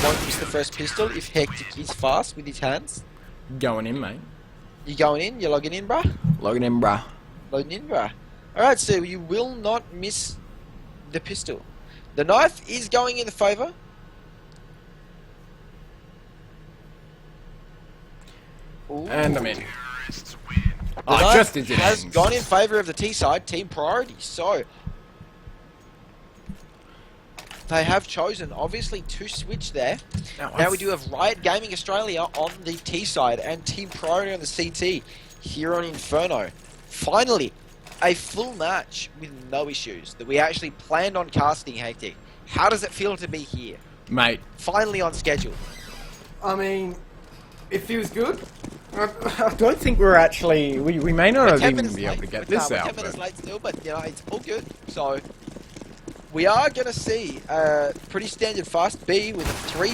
won't miss the first pistol if Hectic is fast with his hands. Going in, mate. You going in? You're logging in, bruh? Logging in, bruh. Logging in, bruh. Alright, so you will not miss the pistol. The knife is going in the favour. And I'm in. The knife just as it has ends. gone in favour of the T side, team priority. So they have chosen, obviously, to switch there. Now we do have Riot Gaming Australia on the T side and team priority on the CT here on Inferno. Finally, a full match with no issues that we actually planned on casting, Hectic. How does it feel to be here? Mate. Finally on schedule. I mean, it feels good. I don't think we're actually... We may not have even be able to get this out. We're 10 minutes late still, but, you know, it's all good. So, we are going to see a pretty standard fast B with 3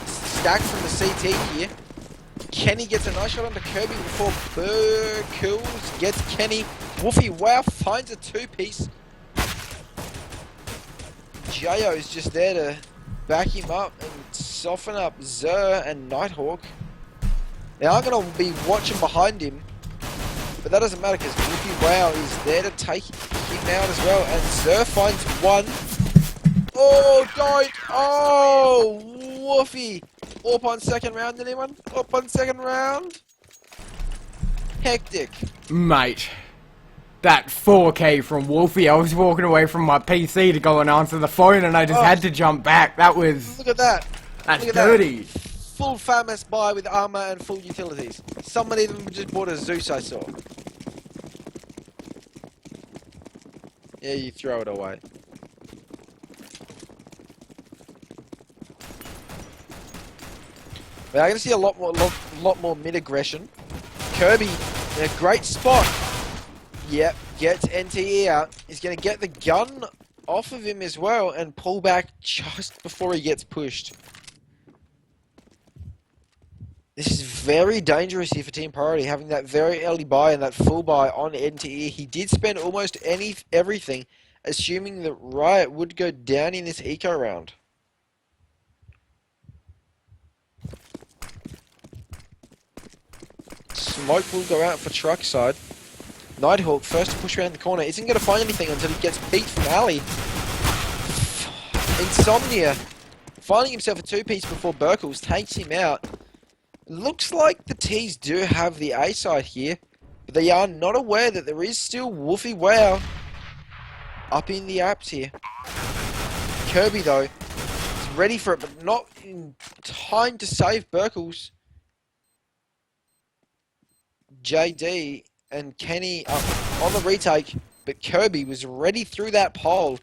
stacks from the CT here. Kenny gets a nice shot onto Kirby before Burkles gets Kenny. Wolfie, wow, finds a 2-piece. Jayo is just there to back him up and soften up Zer and Nighthawk. They are going to be watching behind him, but that doesn't matter because Wolfie Wow is there to take him out as well. And Zer finds one. Oh, don't! Oh, Wolfie! Up on second round, anyone? Up on second round? Hectic. Mate. That 4K from Wolfie, I was walking away from my PC to go and answer the phone and I just had to jump back. That was... Look at that. That's Look at dirty. That. Full FAMAS buy with armor and full utilities. Someone even just bought a Zeus, I saw. Yeah, you throw it away. We're going to see a lot more mid aggression. Kirby in a great spot. Yep, gets NTE out. He's going to get the gun off of him as well and pull back just before he gets pushed. This is very dangerous here for Team Priority, having that very early buy and that full buy on NTE. He did spend almost everything, assuming that Riot would go down in this eco round. Smoke will go out for truck side. Nighthawk, first to push around the corner, isn't going to find anything until he gets beat from Alley. Insomnia, finding himself a 2-piece before Burkles takes him out. Looks like the T's do have the A side here, but they are not aware that there is still Wolfie Wow up in the apps here. Kirby, though, is ready for it, but not in time to save Burkles. JD and Kenny up on the retake, but Kirby was ready through that pole.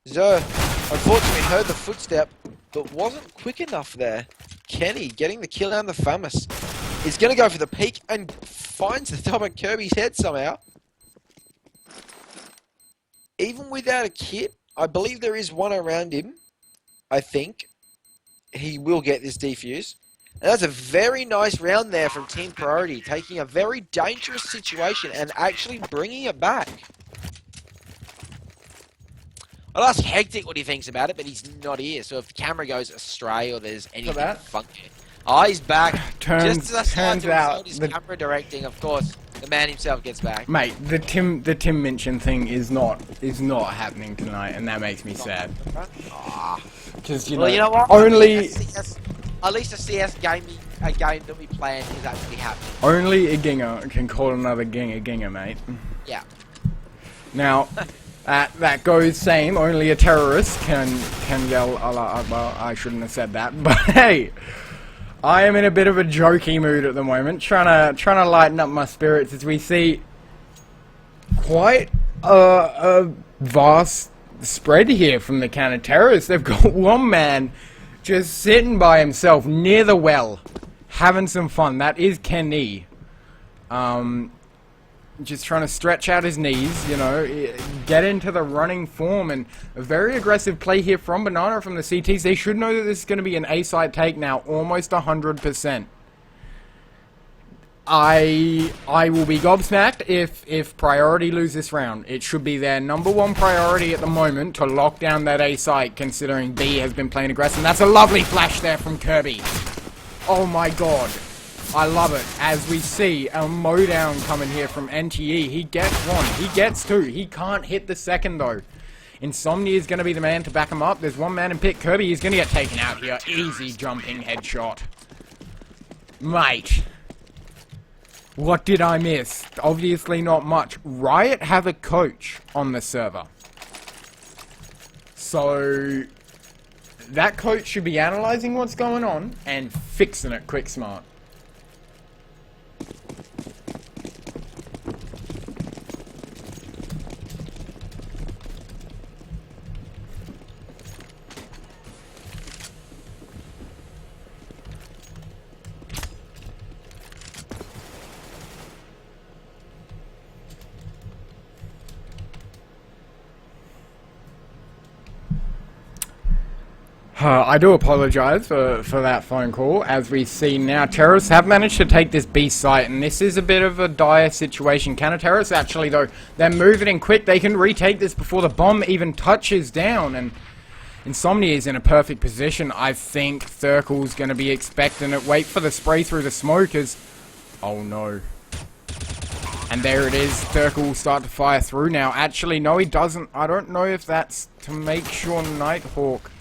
Zer, unfortunately, heard the footstep, but wasn't quick enough there. Kenny getting the kill on the FAMAS. He's going to go for the peak and finds the top of Kirby's head somehow. Even without a kit, I believe there is one around him. I think he will get this defuse. And that's a very nice round there from Team Priority, taking a very dangerous situation and actually bringing it back. I'll ask Hectic what he thinks about it, but he's not here. So if the camera goes astray or there's anything funky. Oh, he's back. Just as I start to result his camera directing, of course, the man himself gets back. Mate, the Tim Minchin thing is not happening tonight, and that makes me sad. Because you know what? Only at least a CS game that we planned is actually happening. Only a Ginger can call another Ginger, mate. Yeah. Now, that goes same. Only a terrorist can yell Allah Akbar. I shouldn't have said that, but hey, I am in a bit of a jokey mood at the moment, trying to lighten up my spirits as we see quite a vast spread here from the counter-terrorists. They've got one man just sitting by himself near the well, having some fun. That is Kenny. Just trying to stretch out his knees, you know, get into the running form, and a very aggressive play here from Banana from the CTs. They should know that this is going to be an A-side take now, almost 100%. I will be gobsmacked if Priority lose this round. It should be their #1 priority at the moment to lock down that A site, considering B has been playing aggressive. And that's a lovely flash there from Kirby. Oh my god. I love it. As we see a mowdown coming here from NTE. He gets one. He gets two. He can't hit the second though. Insomnia is going to be the man to back him up. There's one man in pit. Kirby is going to get taken out here. Easy jumping headshot. Mate. What did I miss? Obviously not much. Riot have a coach on the server. So that coach should be analysing what's going on and fixing it quick smart. I do apologise for that phone call. As we see now, terrorists have managed to take this B site, and this is a bit of a dire situation. Counter-terrorists, actually, though, they're moving in quick. They can retake this before the bomb even touches down, and Insomnia is in a perfect position. I think Thurkle's going to be expecting it. Wait for the spray through the smoke as... Oh, no. And there it is. Thurkle will start to fire through now. Actually, no, he doesn't. I don't know if that's to make sure Nighthawk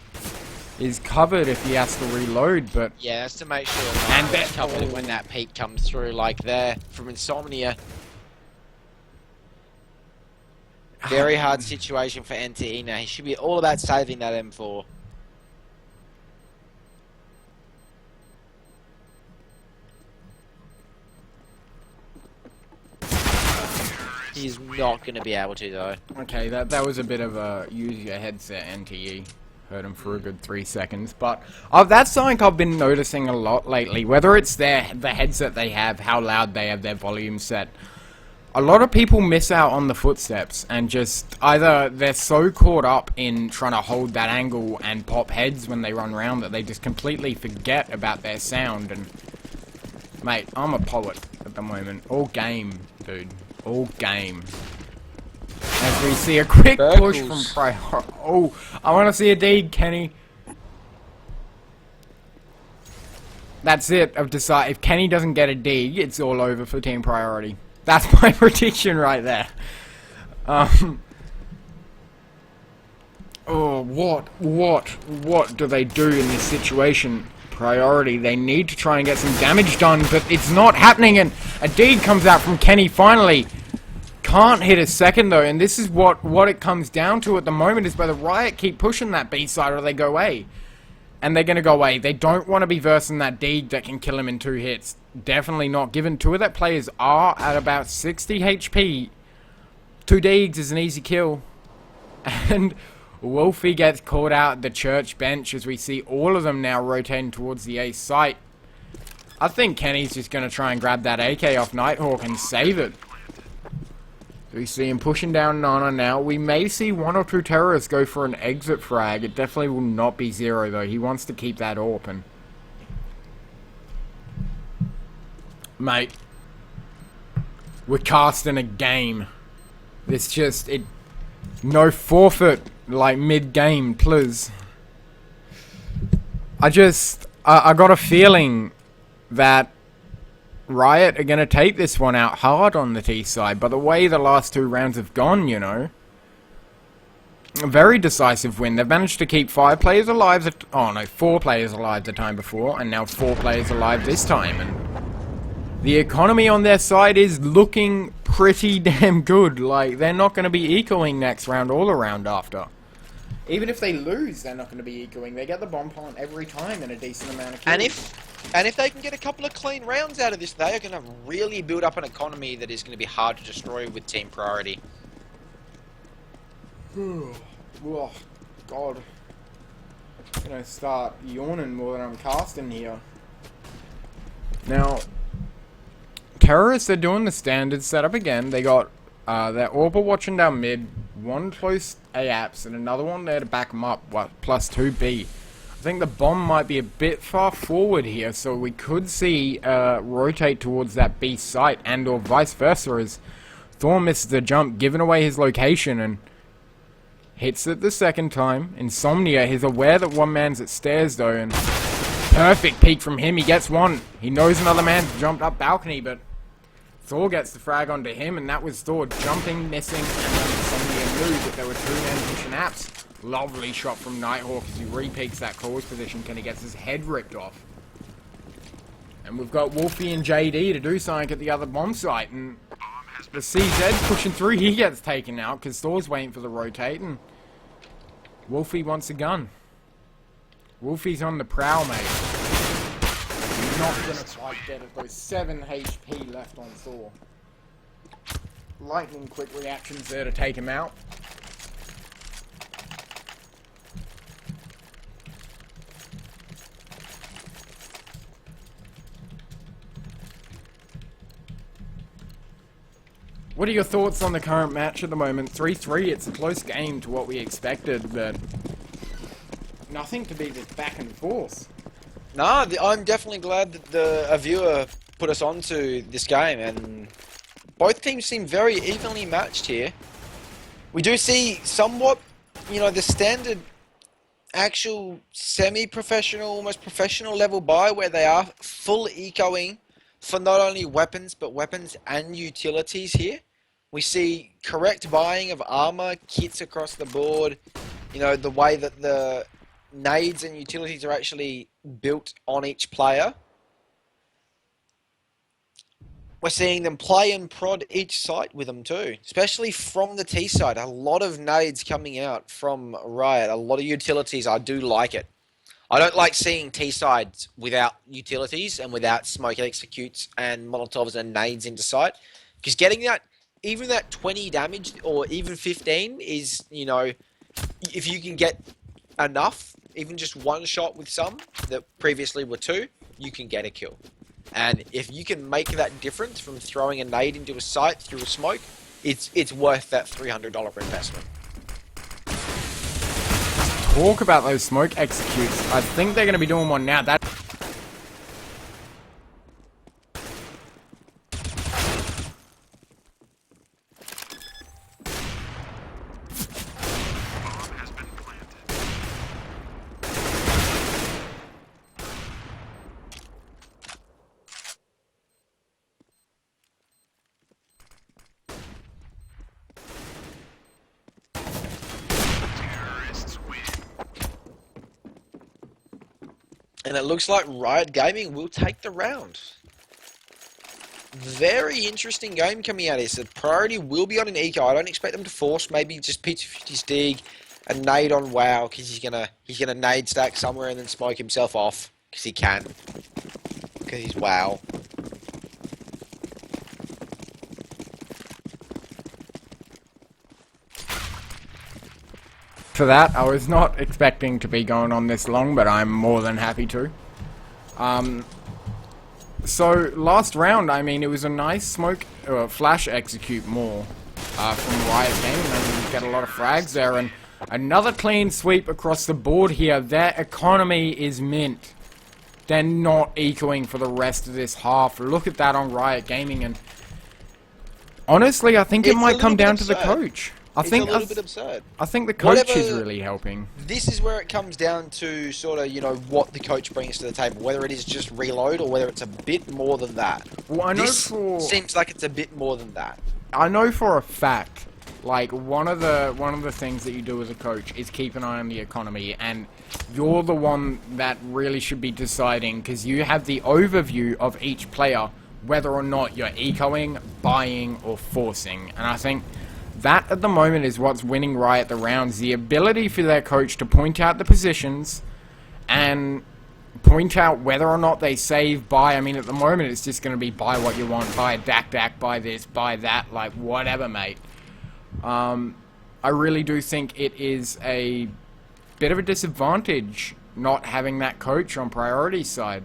is covered if he has to reload, but... Yeah, that's to make sure Nighthawk's covered when that peak comes through, like there, from Insomnia. Very hard situation for NTE now. He should be all about saving that M4. He's not going to be able to, though. Okay, that was a bit of a use your headset NTE. Heard him for a good 3 seconds, but that's something I've been noticing a lot lately. Whether it's the headset they have, how loud they have their volume set. A lot of people miss out on the footsteps and just either they're so caught up in trying to hold that angle and pop heads when they run around that they just completely forget about their sound. And mate, I'm a poet at the moment. All game, dude. All game. As we see a quick push from Prior. Oh, I want to see a deed, Kenny. That's it. I've decided if Kenny doesn't get a deed, it's all over for Team Priority. That's my prediction right there. Oh, what do they do in this situation? Priority. They need to try and get some damage done, but it's not happening. And a deed comes out from Kenny finally. Can't hit a second though, and this is what it comes down to at the moment is whether Riot keep pushing that B side or they go A. And they're going to go A. They don't want to be versing that Deeg that can kill him in 2 hits. Definitely not, given 2 of their players are at about 60 HP. 2 Deegs is an easy kill. And Wolfie gets caught out at the church bench as we see all of them now rotating towards the A site. I think Kenny's just going to try and grab that AK off Nighthawk and save it. We see him pushing down Nana now. We may see 1 or 2 terrorists go for an exit frag. It definitely will not be 0 though. He wants to keep that open. Mate. We're casting a game. It's just, no forfeit, like mid-game, please. I got a feeling that Riot are going to take this one out hard on the T side, but the way the last 2 rounds have gone, you know. A very decisive win. They've managed to keep 5 players alive, 4 players alive the time before, and now 4 players alive this time. And the economy on their side is looking pretty damn good. Like, they're not going to be ecoing next round all around after. Even if they lose, they're not going to be ecoing. They get the bomb plant every time in a decent amount of kills. And if they can get a couple of clean rounds out of this, they are going to really build up an economy that is going to be hard to destroy with Team Priority. Oh, God. I'm going to start yawning more than I'm casting here. Now, terrorists are doing the standard setup again. They got their Orba watching down mid, 1 close A apps, and another one there to back them up, plus 2 B. think the bomb might be a bit far forward here, so we could see rotate towards that B site, and or vice versa, as Thor misses the jump, giving away his location, and hits it the second time. Insomnia, he's aware that one man's at stairs though, and perfect peek from him. He gets one. He knows another man's jumped up balcony, but Thor gets the frag onto him, and that was Thor jumping, missing, and then Insomnia knew that there were 2 men pushing apps. Lovely shot from Nighthawk as he re-peeks that cause position. Kenny gets his head ripped off. And we've got Wolfie and JD to do something at the other bomb site, and the CZ pushing through. He gets taken out because Thor's waiting for the rotate, and Wolfie wants a gun. Wolfie's on the prowl, mate. Not gonna quite get it though. 7 HP left on Thor. Lightning quick reactions there to take him out. What are your thoughts on the current match at the moment? 3-3, it's a close game to what we expected, but nothing to be this back and forth. Nah, I'm definitely glad that a viewer put us onto this game, and both teams seem very evenly matched here. We do see somewhat, you know, the standard actual semi-professional, almost professional level buy where they are full ecoing for not only weapons, but weapons and utilities here. We see correct buying of armor, kits across the board, you know, the way that the nades and utilities are actually built on each player. We're seeing them play and prod each site with them too, especially from the T side. A lot of nades coming out from Riot, a lot of utilities. I do like it. I don't like seeing T sides without utilities and without smoke executes and Molotovs and nades into sight, because getting that, even that 20 damage or even 15 is, you know, if you can get enough, even just one shot with some that previously were 2, you can get a kill. And if you can make that difference from throwing a nade into a site through a smoke, it's worth that $300 investment. Talk about those smoke executes. I think they're going to be doing one now. That And it looks like Riot Gaming will take the round. Very interesting game coming out here. So priority will be on an eco. I don't expect them to force. Maybe just P250 Stig, a nade on WoW, because he's gonna nade stack somewhere and then smoke himself off, because he can. Because he's WoW. For that, I was not expecting to be going on this long, but I'm more than happy to. So, last round, I mean, it was a nice smoke, flash execute more from Riot Gaming. They get a lot of frags there, and another clean sweep across the board here. Their economy is mint. They're not ecoing for the rest of this half. Look at that on Riot Gaming, and honestly, I think it might come down to the coach. It's a little bit absurd. I think the coach is really helping. This is where it comes down to sort of, you know, what the coach brings to the table. Whether it is just reload or whether it's a bit more than that. Well, I know this seems like it's a bit more than that. I know for a fact, like, one of the things that you do as a coach is keep an eye on the economy, and you're the one that really should be deciding, because you have the overview of each player, whether or not you're ecoing, buying, or forcing. And I think that at the moment is what's winning Riot the rounds. The ability for their coach to point out the positions and point out whether or not they save, buy. I mean, at the moment it's just going to be buy what you want, buy a dak, buy this, buy that, like whatever, mate. I really do think it is a bit of a disadvantage not having that coach on priority side.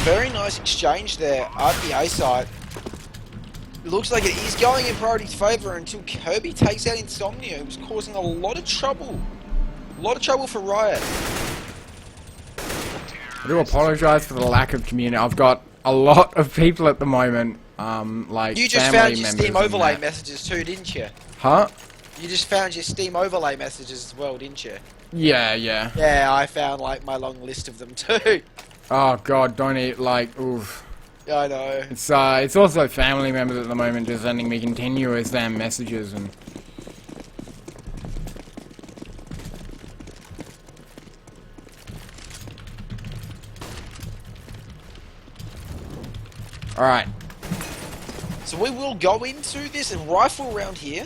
very nice exchange there at the A site. It looks like it is going in Priority's favour until Kirby takes out Insomnia, who was causing a lot of trouble. A lot of trouble for Riot. I do apologise for the lack of community. I've got a lot of people at the moment, like You just family found your members Steam and overlay that. messages too, didn't you? Huh? You just found your Steam overlay messages as well, didn't you? Yeah, yeah. Yeah, I found like my long list of them too. Oh god, don't eat like oof. I know. It's also family members at the moment just sending me continuous damn messages and. All right. So we will go into this rifle round here.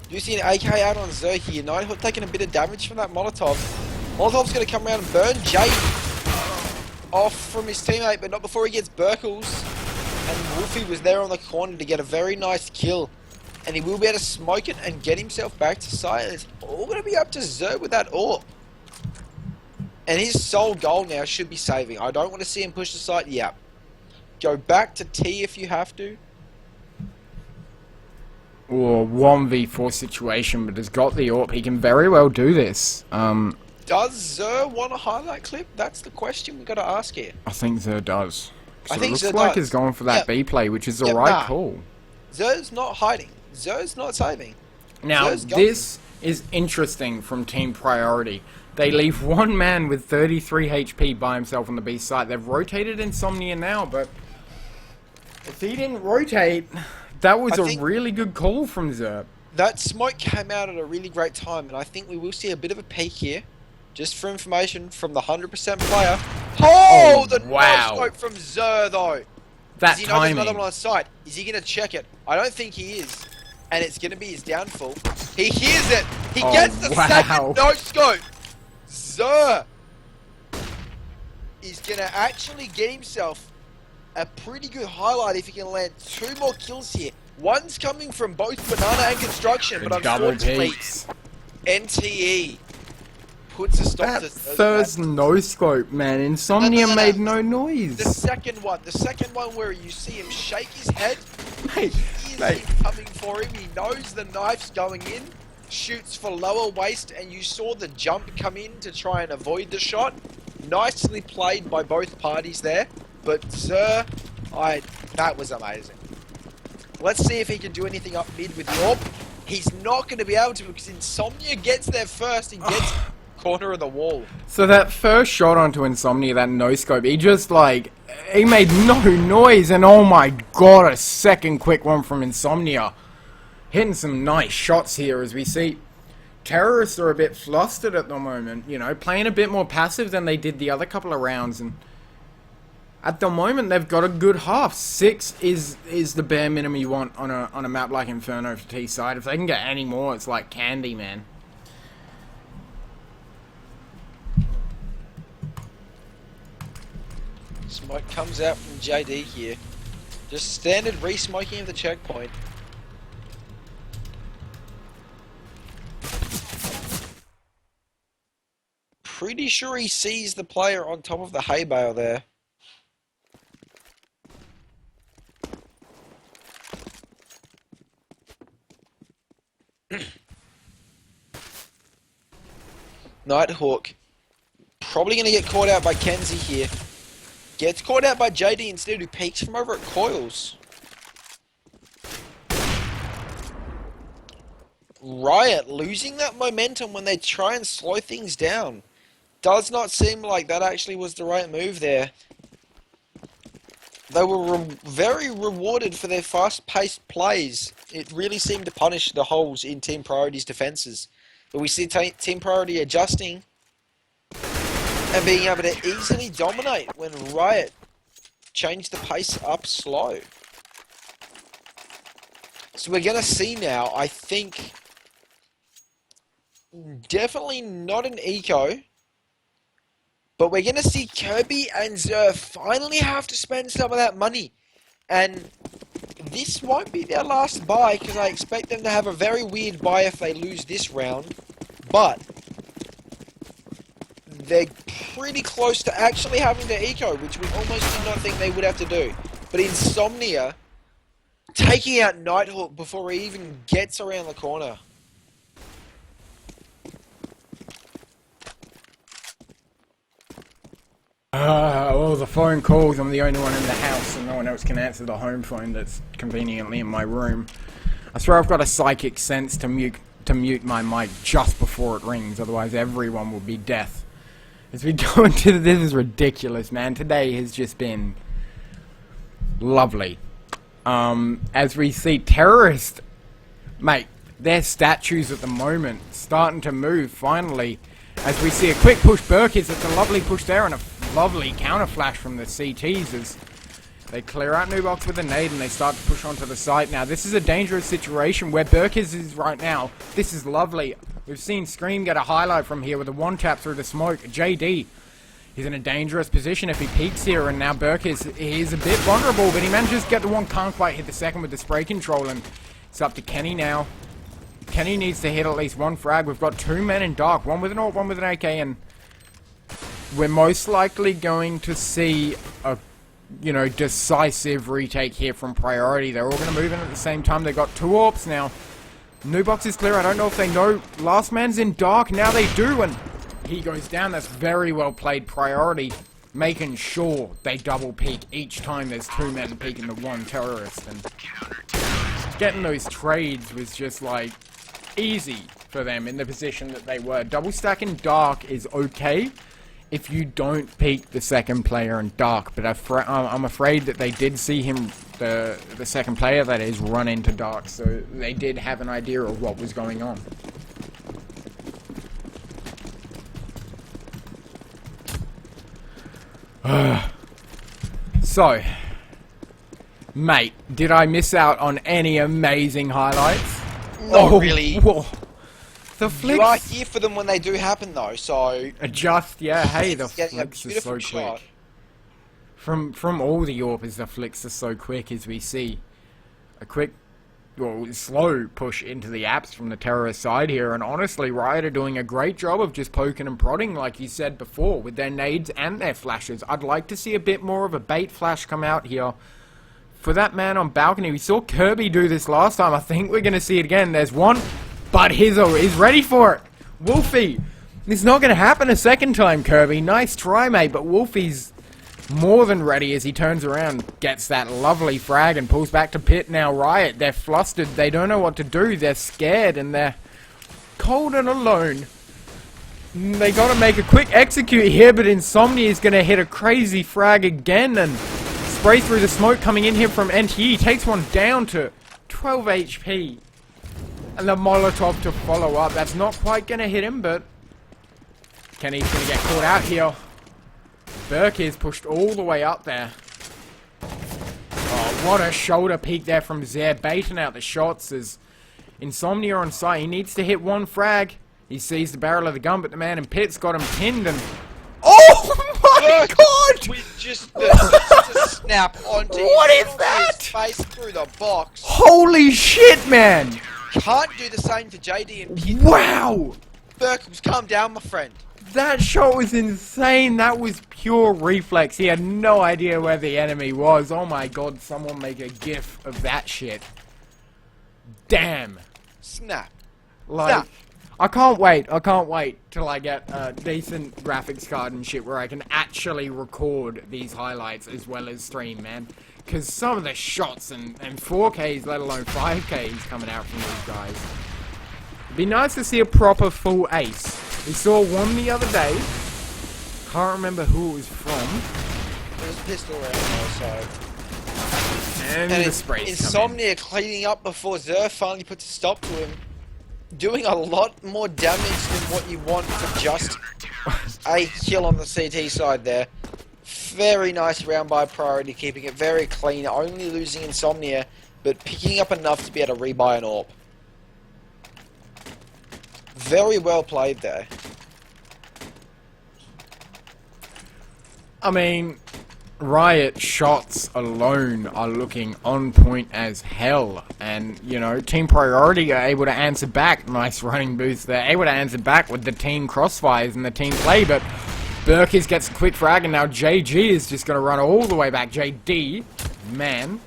You see an AK out on Zer here. Nighthawk taking a bit of damage from that Molotov. Molotov's going to come around and burn Jade off from his teammate, but not before he gets Burkles. And Wolfie was there on the corner to get a very nice kill. And he will be able to smoke it and get himself back to site. It's all going to be up to Zer with that AWP. And his sole goal now should be saving. I don't want to see him push the site. Yeah. Go back to T if you have to. Or 1v4 situation, but has got the AWP. He can very well do this. Does Zer want a highlight clip? That's the question we got to ask here. I think Zer does. So I think it looks Zer like does. he's going for that Yep. B play, which is the Yep, right nah. call. Zer's not hiding. Zer's not saving. Now, Zer's going. this is interesting from Team Priority. They leave one man with 33 HP by himself on the B site. They've rotated Insomnia now, but if he didn't rotate, that was I a think- really good call from Zer. That smoke came out at a really great time, and I think we will see a bit of a peak here. Just for information from the 100% player. Oh, the wow. no scope from Zer, though. That Does he know there's another timing. one on site? Is he going to check it? I don't think he is. And it's going to be his downfall. He hears it. He Oh, gets the wow. second no scope. Zer is going to actually get himself a pretty good highlight if he can land 2 more kills here. One's coming from both Banana and Construction, The but double unfortunately, peaks. NTE puts a stop That to Zer's first plan. no scope, man. Insomnia No. made no The noise. second one where you see him shake his head. Mate, He is mate. coming for him. He knows the knife's going in. Shoots for lower waist, and you saw the jump come in to try and avoid the shot. Nicely played by both parties there. But Zer, that was amazing. Let's see if he can do anything up mid with the AWP. He's not going to be able to because Insomnia gets there first and gets corner of the wall. So that first shot onto Insomnia, that no-scope, he just, like, he made no noise, and oh my god, a second quick one from Insomnia. Hitting some nice shots here as we see. Terrorists are a bit flustered at the moment, you know, playing a bit more passive than they did the other couple of rounds, and at the moment they've got a good half. 6 is the bare minimum you want on a map like Inferno for T side. If they can get any more, it's like candy, man. Smoke comes out from JD here. Just standard re-smoking of the checkpoint. Pretty sure he sees the player on top of the hay bale there. Nighthawk probably going to get caught out by Kenzie here. Gets caught out by JD instead, who peeks from over at Coils. Riot losing that momentum when they try and slow things down. Does not seem like that actually was the right move there. They were very rewarded for their fast-paced plays. It really seemed to punish the holes in Team Priority's defenses. But we see Team Priority adjusting and being able to easily dominate when Riot changed the pace up slow. So we're going to see now, I think, definitely not an eco, but we're going to see Kirby and Zer finally have to spend some of that money. And this won't be their last buy, because I expect them to have a very weird buy if they lose this round. But they're pretty close to actually having their eco, which we almost did not think they would have to do. But Insomnia taking out Nighthawk before he even gets around the corner. Well, the phone calls. I'm the only one in the house, and no one else can answer the home phone that's conveniently in my room. I swear I've got a psychic sense to mute my mic just before it rings, otherwise everyone will be deaf. As we go into this is ridiculous, man. Today has just been lovely. As we see terrorists, mate, their statues at the moment starting to move finally. As we see a quick push, Burkis, it's a lovely push there and a lovely counter flash from the CTs as they clear out Nubox with a nade and they start to push onto the site. Now this is a dangerous situation where Burkis is right now. This is lovely. We've seen Scream get a highlight from here with a one tap through the smoke. JD, he's in a dangerous position if he peeks here, and now Burkis is a bit vulnerable, but he manages to get the one, can't quite hit the second with the spray control, and it's up to Kenny now. Kenny needs to hit at least one frag. We've got two men in dark, one with an AWP, one with an AK, and we're most likely going to see a, you know, decisive retake here from Priority. They're all going to move in at the same time. They've got two AWPs now. Nubox is clear. I don't know if they know. Last man's in dark. Now they do, and he goes down. That's very well played, Priority, making sure they double peek each time there's two men peeking the one terrorist, and getting those trades was just like easy for them in the position that they were. Double stacking dark is okay if you don't peek the second player in dark, but I'm afraid that they did see him, the second player that is, run into dark, so they did have an idea of what was going on. So, mate, did I miss out on any amazing highlights? Not really. Whoa. The flicks. You are here for them when they do happen, though, so... Adjust, yeah, hey, the getting a flicks are so beautiful shot. quick. From all the AWPers, the flicks are so quick, as we see a quick, well, slow push into the apps from the terrorist side here, and honestly, Riot are doing a great job of just poking and prodding, like you said before, with their nades and their flashes. I'd like to see a bit more of a bait flash come out here for that man on balcony. We saw Kirby do this last time. I think we're going to see it again. There's one, but Hizzo is ready for it. Wolfie, it's not going to happen a second time, Kirby. Nice try, mate, but Wolfie's more than ready as he turns around, gets that lovely frag and pulls back to pit. Now Riot, they're flustered, they don't know what to do, they're scared and they're cold and alone. They gotta make a quick execute here, but Insomnia is gonna hit a crazy frag again and spray through the smoke coming in here from NTE. Takes one down to 12 HP. And the Molotov to follow up. That's not quite gonna hit him, but Kenny's gonna get caught out here. Burke is pushed all the way up there. Oh, what a shoulder peek there from Zare, baiting out the shots as Insomnia on site. He needs to hit one frag. He sees the barrel of the gun, but the man in pit's got him pinned and... Oh my god! With just the snap onto What is his that? face through the box. Holy shit, man! Can't do the same for JD and Pit. Wow! Burkham's calm down, my friend. That shot was insane. That was pure reflex. He had no idea where the enemy was. Oh my god, someone make a gif of that shit. Damn. Snap. Like, Snap. I can't wait till I get a decent graphics card and shit where I can actually record these highlights as well as stream, man. Because some of the shots and 4Ks, let alone 5Ks coming out from these guys. It'd be nice to see a proper full ace. We saw one the other day. Can't remember who it was from. There's a pistol around there, so... And the spray's Insomnia cleaning up before Zer finally puts a stop to him. Doing a lot more damage than what you want for just a kill on the CT side there. Very nice round by Priority, keeping it very clean, only losing Insomnia, but picking up enough to be able to rebuy an AWP. Very well played there. I mean, Riot shots alone are looking on point as hell. And, you know, Team Priority are able to answer back. Nice running boost there. Able to answer back with the team crossfires and the team play. But Burkis gets a quick frag, and now JG is just going to run all the way back. JD, man,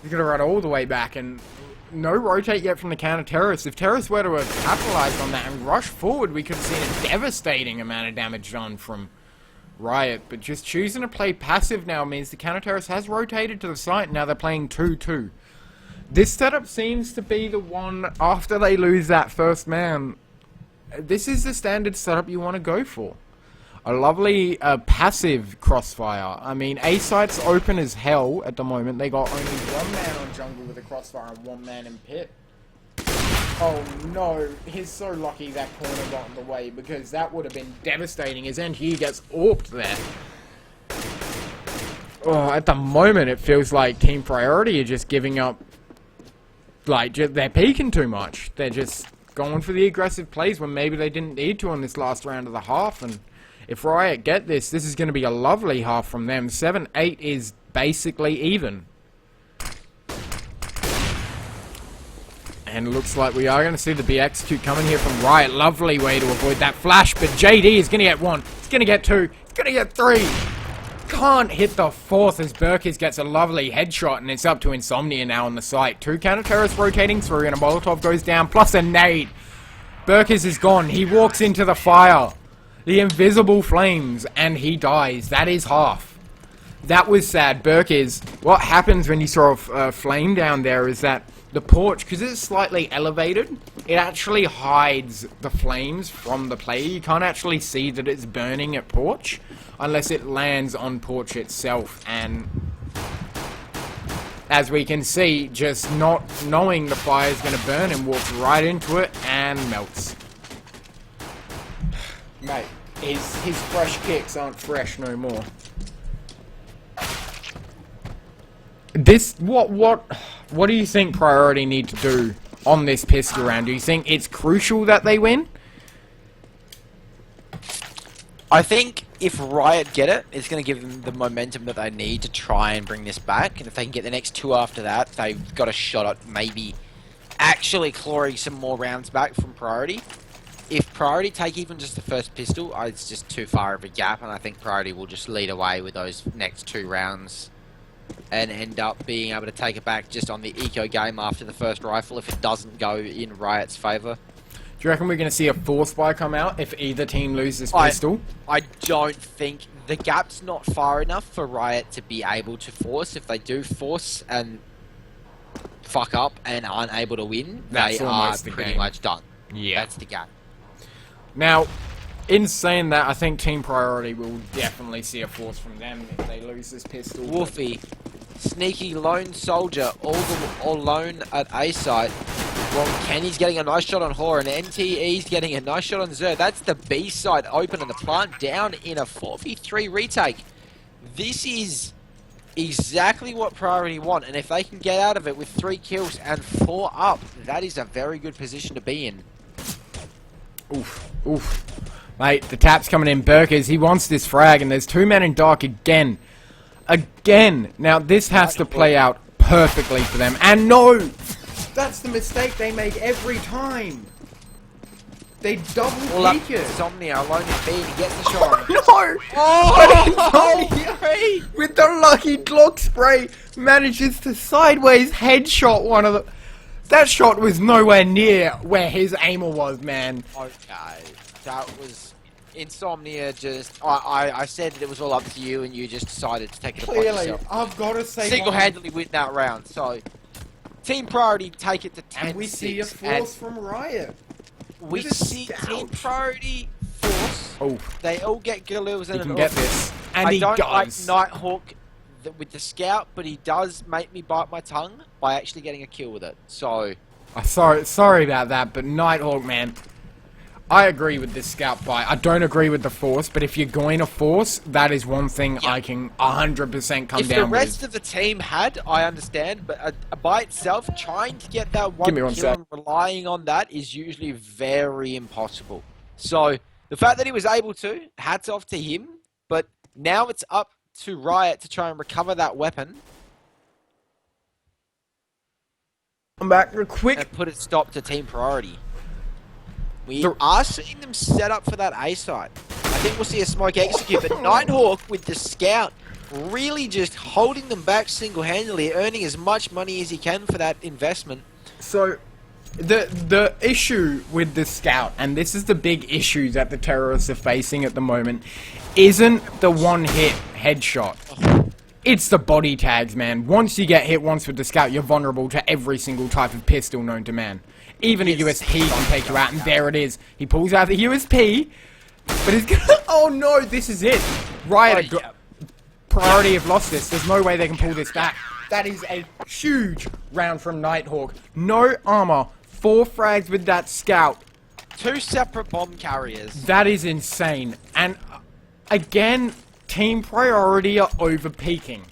he's going to run all the way back, and no rotate yet from the counter-terrorists. If terrorists were to have capitalized on that and rushed forward, we could have seen a devastating amount of damage done from RIOT. But just choosing to play passive now means the counter-terrorist has rotated to the site. Now they're playing 2-2. This setup seems to be the one after they lose that first man. This is the standard setup you want to go for. A lovely passive crossfire. I mean, A site's open as hell at the moment. They got only one man on jungle with a crossfire and one man in pit. Oh no, he's so lucky that corner got in the way, because that would have been devastating. His end here gets AWP'd there. Oh, at the moment it feels like Team Priority are just giving up. Like, they're peeking too much. They're just going for the aggressive plays when maybe they didn't need to on this last round of the half. And if RIOT get this, this is going to be a lovely half from them. 7-8 is basically even. And it looks like we are going to see the B execute coming here from RIOT. Lovely way to avoid that flash, but JD is going to get one. He's going to get two. He's going to get three. Can't hit the fourth as Burkis gets a lovely headshot, and it's up to Insomnia now on the site. Two counter-terrorists rotating through, and a Molotov goes down, plus a nade. Burkis is gone. He walks into the fire. The invisible flames, and he dies. That is half. That was sad. Burkis, what happens when you throw a flame down there is that the porch, because it's slightly elevated, it actually hides the flames from the player. You can't actually see that it's burning at porch unless it lands on porch itself. And as we can see, just not knowing the fire is going to burn and walks right into it and melts. Mate, his fresh kicks aren't fresh no more. This, what do you think Priority need to do on this pistol round? Do you think it's crucial that they win? I think if RIOT get it, it's going to give them the momentum that they need to try and bring this back. And if they can get the next two after that, they've got a shot at maybe actually clawing some more rounds back from Priority. If Priority take even just the first pistol, it's just too far of a gap, and I think Priority will just lead away with those next two rounds and end up being able to take it back just on the eco game after the first rifle if it doesn't go in RIOT's favour. Do you reckon we're going to see a force buy come out if either team loses pistol? I don't think the gap's not far enough for RIOT to be able to force. If they do force and fuck up and aren't able to win, they are pretty much done. Yeah. That's the gap. Now, in saying that, I think Team Priority will definitely see a force from them if they lose this pistol. Wolfie, sneaky lone soldier, all alone at A site. Well, Kenny's getting a nice shot on Hor, and NTE's getting a nice shot on Zer. That's the B side open, and the plant down in a 4v3 retake. This is exactly what Priority want, and if they can get out of it with 3 kills and 4 up, that is a very good position to be in. Oof, oof. Mate, the tap's coming in. Burkis, he wants this frag, and there's 2 men in dark again. Again! Now, this has to play out perfectly for them. And no! That's the mistake they make every time. They double peek it. Insomnia alone in B, and he gets the shot. No! Oh! With the lucky Glock spray, manages to sideways headshot one of the... That shot was nowhere near where his aimer was, man. Okay, that was Insomnia. Just I said it was all up to you, and you just decided to take it upon yourself. I've got to say, single-handedly win that round. So, Team Priority take it to 10-6. And we see a force from RIOT. We see Team Priority force. Oh, they all get Galils and he can get this, and I he don't like does. Nighthawk with the scout, but he does make me bite my tongue by actually getting a kill with it. So, sorry about that, but Nighthawk, man, I agree with this scout buy. I don't agree with the force, but if you're going to force, that is one thing I can 100% come down with. If the rest of the team had, I understand, but by itself, trying to get that one kill and relying on that is usually very impossible. So, the fact that he was able to, hats off to him, but now it's up to RIOT to try and recover that weapon. I'm back real quick. And put a stop to Team Priority. We are seeing them set up for that A site. I think we'll see a smoke execute, but Nighthawk with the scout really just holding them back single-handedly, earning as much money as he can for that investment. So, the issue with the scout, and this is the big issue that the terrorists are facing at the moment, isn't the one-hit headshot. It's the body tags, man. Once you get hit once with the scout, you're vulnerable to every single type of pistol known to man. Even a USP can take you out, and there it is. He pulls out the USP, but he's gonna... Oh no, this is it. Riot Priority have lost this. There's no way they can pull this back. That is a huge round from Nighthawk. No armor. 4 frags with that scout. 2 separate bomb carriers. That is insane. And again, Team Priority are over-peaking.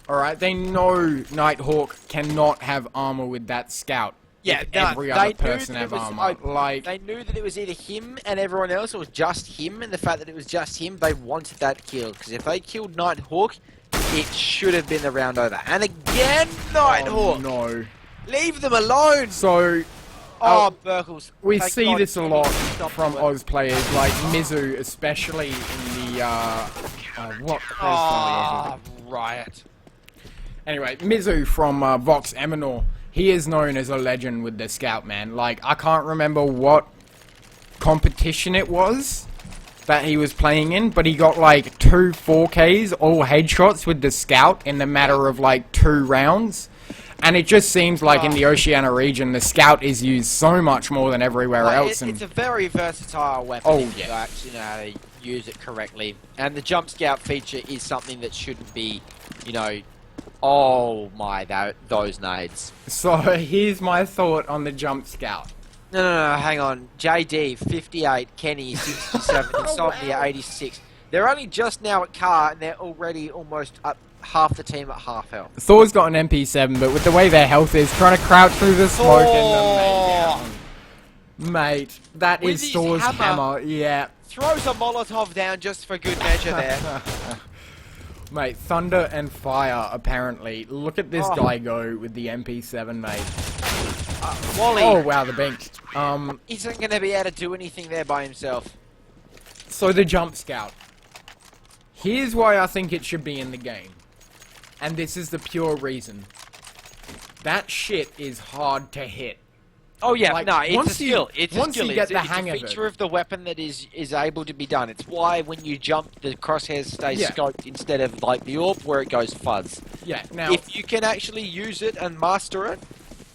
Alright, they know Nighthawk cannot have armor with that scout. Yeah, if every other person have armor. They knew that it was either him and everyone else, or just him, and the fact that it was just him, they wanted that kill. Because if they killed Nighthawk, it should have been the round over. And again, Nighthawk! Oh, no. Leave them alone! So... Burkles. We Thank see God this a lot Stop from it. Oz players, like Mizu, especially in the, Riot. Anyway, Mizu from Vox Eminor, he is known as a legend with the scout, man. Like, I can't remember what competition it was that he was playing in, but he got like 2 4Ks, all headshots with the scout in the matter of like 2 rounds. And it just seems like in the Oceania region, the scout is used so much more than everywhere else. It's a very versatile weapon if you yeah. actually know how to use it correctly. And the jump scout feature is something that shouldn't be, you know, oh my, those nades. So here's my thought on the jump scout. No, hang on. JD, 58, Kenny, 67, Insomnia, 86. They're only just now at car, and they're already almost up half the team at half health. Thor's got an MP7, but with the way their health is, trying to crouch through the smoke and the Mate, that With is his Thor's hammer. hammer, yeah. Throws a Molotov down just for good measure there. Mate, thunder and fire, apparently. Look at this guy go with the MP7, mate. Wally. Oh, wow, the bank. Isn't going to be able to do anything there by himself. So the jump scout. Here's why I think it should be in the game. And this is the pure reason. That shit is hard to hit. Oh yeah, Like, no, it's once a skill. you- It's a once you skill. get the It's hang a of it. feature of the weapon that is able to be done. It's why when you jump, the crosshairs stay Yeah. scoped instead of like the AWP where it goes fuzz. Yeah, now... If you can actually use it and master it,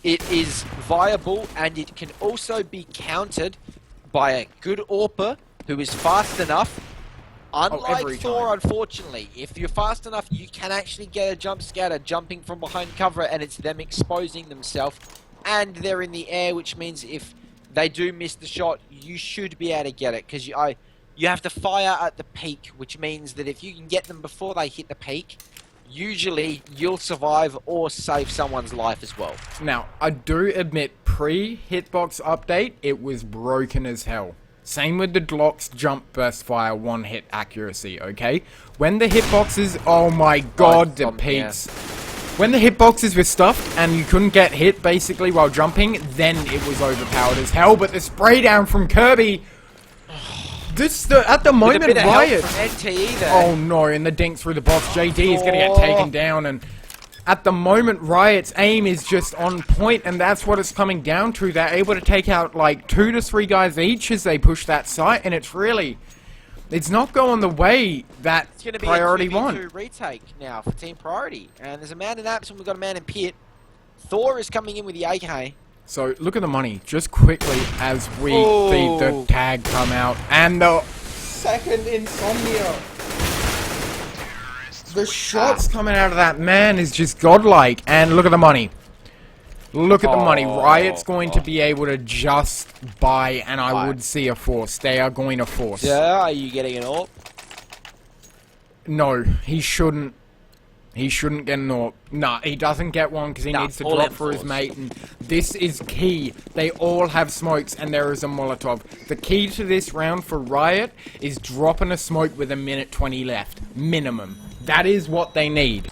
it is viable, and it can also be countered by a good AWPer who is fast enough. Unlike every Thor, time. unfortunately, if you're fast enough, you can actually get a jump scatter jumping from behind cover, and it's them exposing themselves, and they're in the air, which means if they do miss the shot, you should be able to get it, because you have to fire at the peak, which means that if you can get them before they hit the peak, usually you'll survive or save someone's life as well. Now, I do admit, pre-hitbox update, it was broken as hell. Same with the Glock's jump burst fire 1-hit accuracy, okay? When the hitboxes, oh my god, the peaks. When the hitboxes were stuffed and you couldn't get hit basically while jumping, then it was overpowered as hell. But the spray down from Kirby, at the moment, With a bit of Riot. help from NTE there. Oh no, and the dink through the box, JD is going to get taken down, and at the moment, Riot's aim is just on point, and that's what it's coming down to. They're able to take out like 2 to 3 guys each as they push that site, and it's not going the way that It's going to be Priority a 2v2 want. retake now for Team Priority. And there's a man in Apps and we've got a man in Pit. Thor is coming in with the AK. So, look at the money, just quickly as we see the tag come out, and the second Insomnia. The shots coming out of that man is just godlike, and look at the money. Look at the money. Riot's going to be able to just buy, and I would see a force. They are going to force. Yeah, are you getting an AWP? No, he shouldn't. He shouldn't get an AWP. Nah, he doesn't get one because he needs to all drop in for his force. mate, and this is key. They all have smokes, and there is a Molotov. The key to this round for Riot is dropping a smoke with 1:20 left. Minimum. That is what they need.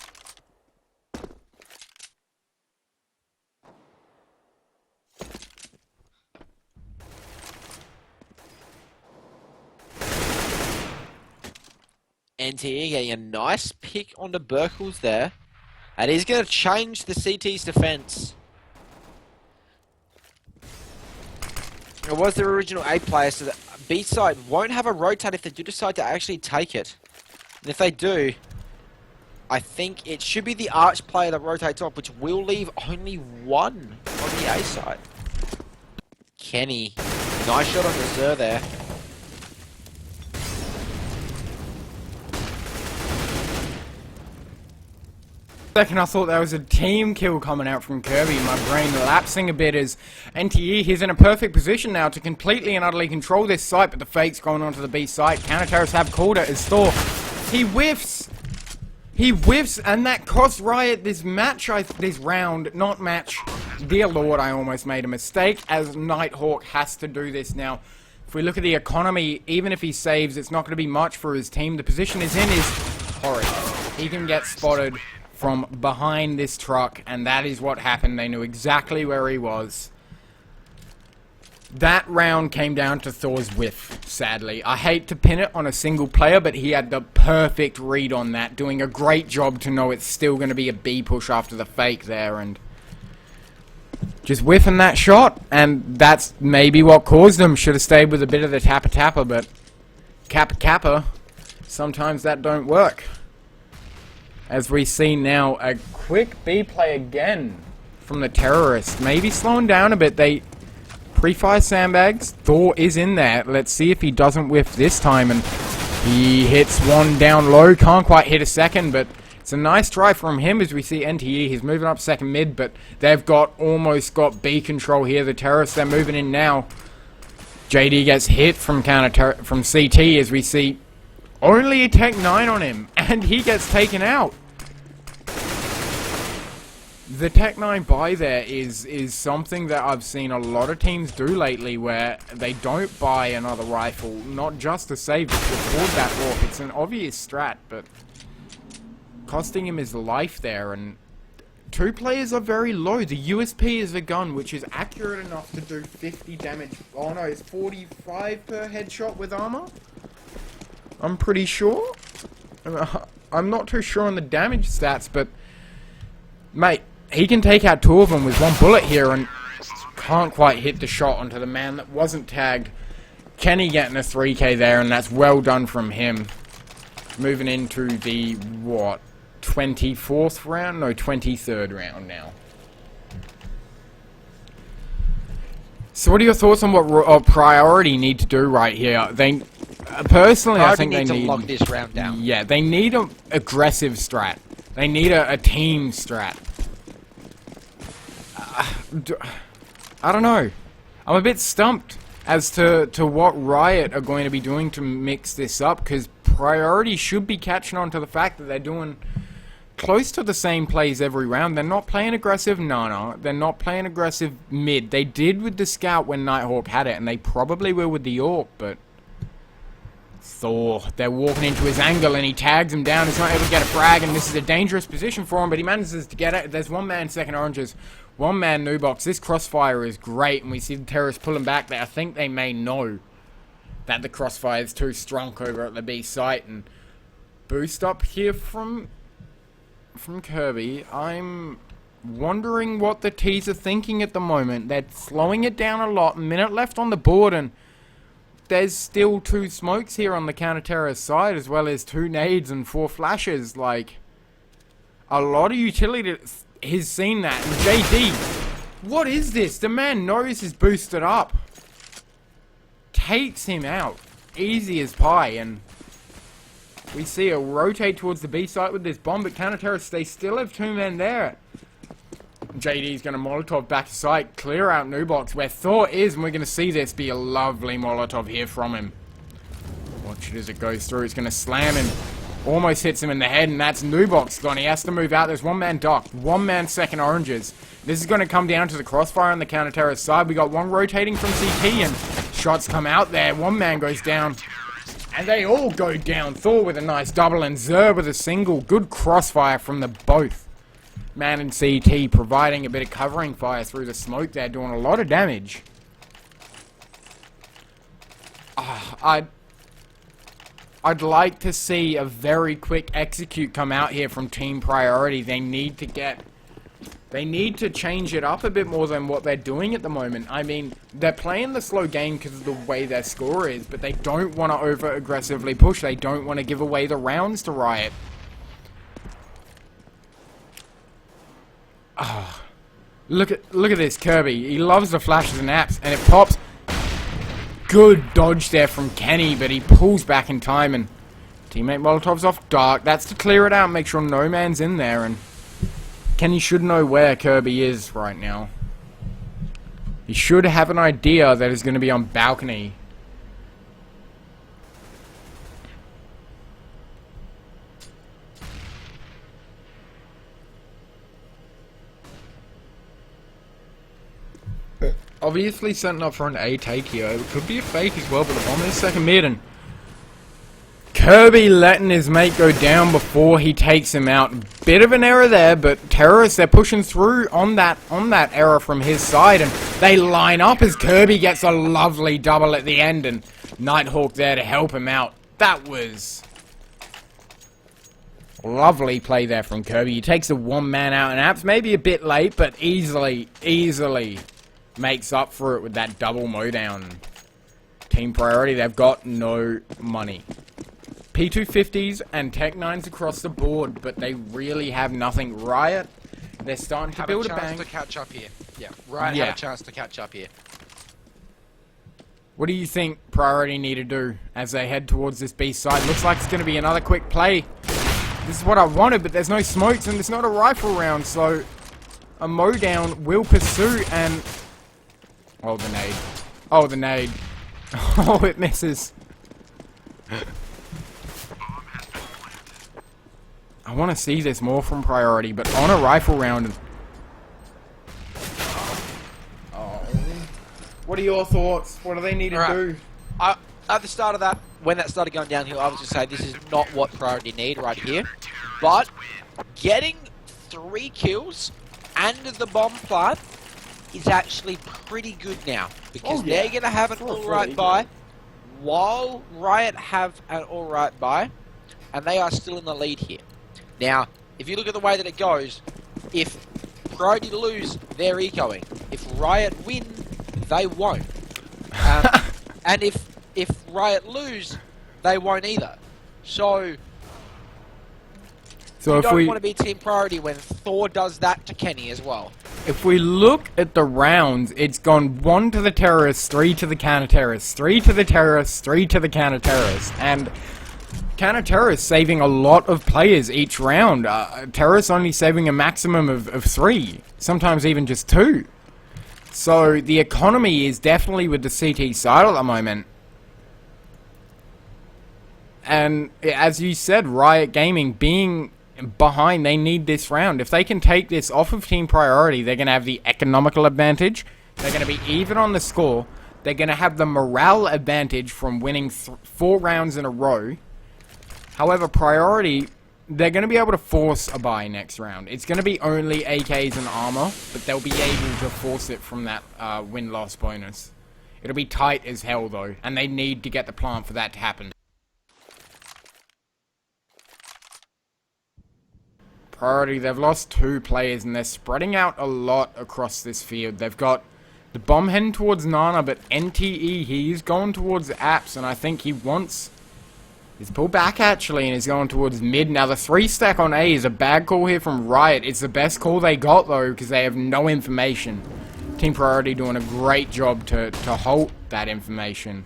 NTE getting a nice pick on the Burkles there. And he's going to change the CT's defense. It was their original A player, so the B side won't have a rotate if they do decide to actually take it. And if they do, I think it should be the Arch player that rotates off, which will leave only one on the A side. Kenny, nice shot on the Zer there. Second, I thought there was a team kill coming out from Kirby. My brain lapsing a bit as NTE, he's in a perfect position now to completely and utterly control this site, but the fake's going onto the B site. Counter-terrorists have called it as Thor. He whiffs! He whiffs, and that cost Riot this match, this round, not match. Dear Lord, I almost made a mistake, as Nighthawk has to do this now. If we look at the economy, even if he saves, it's not going to be much for his team. The position he's in is horrid. He can get spotted from behind this truck, and that is what happened. They knew exactly where he was. That round came down to Thor's whiff, sadly. I hate to pin it on a single player, but he had the perfect read on that, doing a great job to know it's still going to be a B push after the fake there, and just whiffing that shot, and that's maybe what caused him. Should have stayed with a bit of the tapper, but kappa, sometimes that don't work. As we see now, a quick B play again from the terrorist. Maybe slowing down a bit. They pre-fire sandbags. Thor is in there. Let's see if he doesn't whiff this time. And he hits one down low. Can't quite hit a second, but it's a nice try from him as we see NTE. He's moving up second mid, but they've almost got B control here. The terrorists, they're moving in now. JD gets hit from from CT as we see only a Tech 9 on him, and he gets taken out. The Tech 9 buy there is something that I've seen a lot of teams do lately, where they don't buy another rifle, not just to save, but to afford that warp. It's an obvious strat, but costing him his life there, and two players are very low. The USP is a gun which is accurate enough to do 50 damage. Oh no, it's 45 per headshot with armor? I'm pretty sure. I'm not too sure on the damage stats, but mate, he can take out two of them with one bullet here and can't quite hit the shot onto the man that wasn't tagged. Kenny getting a 3k there, and that's well done from him. Moving into the, what, 24th round? No, 23rd round now. So what are your thoughts on what Priority need to do right here? They personally, I think they need to lock this round down. Yeah, they need an aggressive strat. They need a team strat. I don't know. I'm a bit stumped as to what Riot are going to be doing to mix this up, because Priority should be catching on to the fact that they're doing close to the same plays every round. They're not playing aggressive nano. They're not playing aggressive mid. They did with the Scout when Nighthawk had it, and they probably will with the Orc, but Thor, they're walking into his angle, and he tags him down. He's not able to get a frag, and this is a dangerous position for him, but he manages to get it. There's one man second oranges, one man new box. This crossfire is great, and we see the terrorists pulling back there. I think they may know that the crossfire is too strong over at the B site, and boost up here from Kirby. I'm wondering what the T's are thinking at the moment. They're slowing it down a lot. Minute left on the board, and there's still two smokes here on the counter-terrorist side, as well as two nades and 4 flashes. Like, a lot of utility has seen that. And JD, what is this? The man knows he's boosted up. Takes him out. Easy as pie, and we see a rotate towards the B site with this bomb, but counter-terrorists, they still have two men there. JD's going to Molotov back to site, clear out new box where Thor is, and we're going to see this be a lovely Molotov here from him. Watch it as it goes through. It's going to slam and almost hits him in the head, and that's new box gone. He has to move out. There's one man docked, one man second oranges. This is going to come down to the crossfire on the counter-terrorist side. We got one rotating from CT, and shots come out there. One man goes down, and they all go down. Thor with a nice double, and Zer with a single. Good crossfire from the both. Man and CT providing a bit of covering fire through the smoke there, doing a lot of damage. I'd like to see a very quick execute come out here from Team Priority. They need to change it up a bit more than what they're doing at the moment. I mean, they're playing the slow game because of the way their score is, but they don't want to over-aggressively push. They don't want to give away the rounds to Riot. Ah, look at this Kirby. He loves the flashes and apps, and it pops. Good dodge there from Kenny, but he pulls back in time, and teammate Molotov's off dark. That's to clear it out, make sure no man's in there, and Kenny should know where Kirby is right now. He should have an idea that he's going to be on balcony. Obviously setting up for an A take here. It could be a fake as well, but the bomb is second mid, and Kirby letting his mate go down before he takes him out. Bit of an error there, but Terrorists, they're pushing through on that error from his side, and they line up as Kirby gets a lovely double at the end, and Nighthawk there to help him out. That was lovely play there from Kirby. He takes the one man out, and Apps maybe a bit late, but easily makes up for it with that double mowdown. Team Priority, they've got no money. P250s and Tech 9s across the board, but they really have nothing. Riot, they're starting to build a bank. To catch up here. Yeah, Riot have a chance to catch up here. What do you think Priority need to do as they head towards this B side? Looks like it's going to be another quick play. This is what I wanted, but there's no smokes and it's not a rifle round, so a mowdown will pursue, and oh, the nade. Oh, the nade. Oh, it misses. I want to see this more from Priority, but on a rifle round. Oh. What are your thoughts? What do they need to do? At the start of that, when that started going downhill, I was just saying this is not what Priority need right here. But getting 3 kills and the bomb plant is actually pretty good now, because they're going to have an alright buy while Riot have an alright buy, and they are still in the lead here. Now, if you look at the way that it goes, if Priority lose, they're ecoing. If Riot win, they won't. And if Riot lose, they won't either. So you don't want to be Team Priority when Thor does that to Kenny as well. If we look at the rounds, it's gone 1 to the Terrorists, 3 to the Counter-Terrorists, 3 to the Terrorists, 3 to the Counter-Terrorists, and Counter-Terrorists saving a lot of players each round. Terrorists only saving a maximum of 3, sometimes even just 2. So the economy is definitely with the CT side at the moment. And as you said, Riot Gaming being behind, they need this round. If they can take this off of Team Priority, they're going to have the economical advantage. They're going to be even on the score. They're going to have the morale advantage from winning 4 rounds in a row. However, Priority, they're going to be able to force a buy next round. It's going to be only AKs and armor, but they'll be able to force it from that win-loss bonus. It'll be tight as hell, though, and they need to get the plant for that to happen. Priority, they've lost 2 players, and they're spreading out a lot across this field. They've got the bomb heading towards Nana, but NTE, he's going towards Apps, and I think he wants... He's pulled back, actually, and he's going towards mid. Now, the 3-stack on A is a bad call here from Riot. It's the best call they got, though, because they have no information. Team Priority doing a great job to halt that information.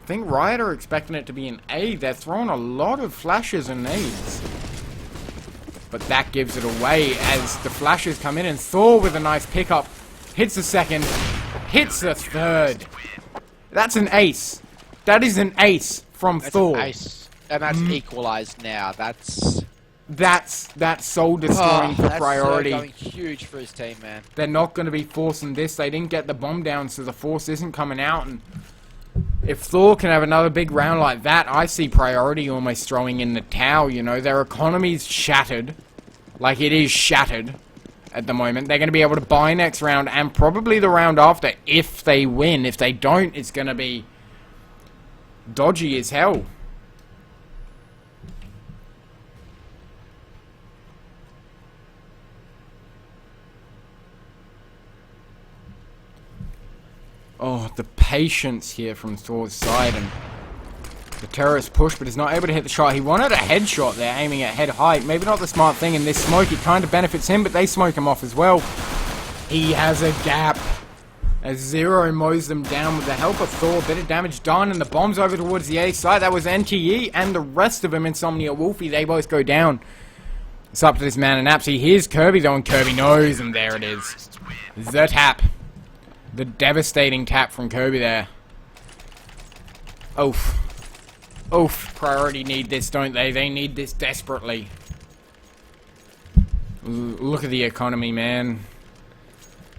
I think Riot are expecting it to be an A. They're throwing a lot of flashes and nades. But that gives it away as the flashes come in, and Thor with a nice pickup hits the second, hits the third. That's an ace. That is an ace from Thor. An ace. And that's equalized now. That's soul destroying for Priority. That's going huge for his team, man. They're not going to be forcing this. They didn't get the bomb down, so the force isn't coming out. And if Thor can have another big round like that, I see Priority almost throwing in the towel, you know. Their economy's shattered. Like, it is shattered at the moment. They're going to be able to buy next round and probably the round after if they win. If they don't, it's going to be dodgy as hell. Oh, the patience here from Thor's side, and the terrorist push, but he's not able to hit the shot. He wanted a headshot there, aiming at head height. Maybe not the smart thing in this smoke. It kind of benefits him, but they smoke him off as well. He has a gap. As Zero mows them down with the help of Thor. Bit of damage done, and the bomb's over towards the A side. That was NTE, and the rest of them, Insomnia, Wolfie, they both go down. It's up to this man in Naps. He hears Kirby though, and Kirby knows, and there it is. The tap. The devastating tap from Kirby there. Oof. Oof. Priority need this, don't they? They need this desperately. Look at the economy, man.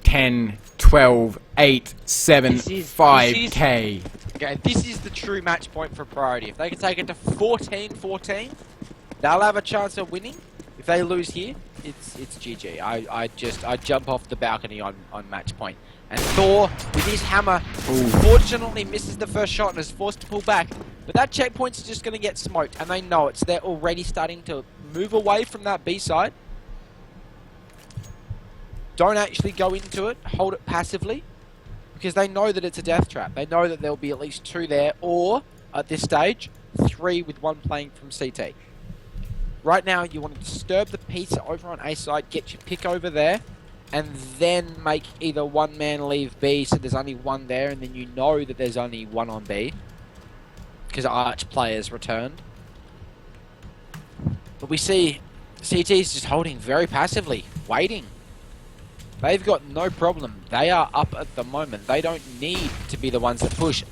10, 12, 8, 7, 5k. Okay, this is the true match point for Priority. If they can take it to 14-14, they'll have a chance of winning. If they lose here, it's GG. I jump off the balcony on match point. And Thor, with his hammer, fortunately misses the first shot and is forced to pull back. But that checkpoint's just going to get smoked, and they know it. So they're already starting to move away from that B side. Don't actually go into it. Hold it passively. Because they know that it's a death trap. They know that there'll be at least 2 there. Or, at this stage, 3 with 1 playing from CT. Right now, you want to disturb the pizza over on A side. Get your pick over there. And then make either one man leave B. So there's only 1 there. And then you know that there's only 1 on B. Because Arch players returned. But we see CT's just holding very passively. Waiting. They've got no problem. They are up at the moment. They don't need to be the ones that push.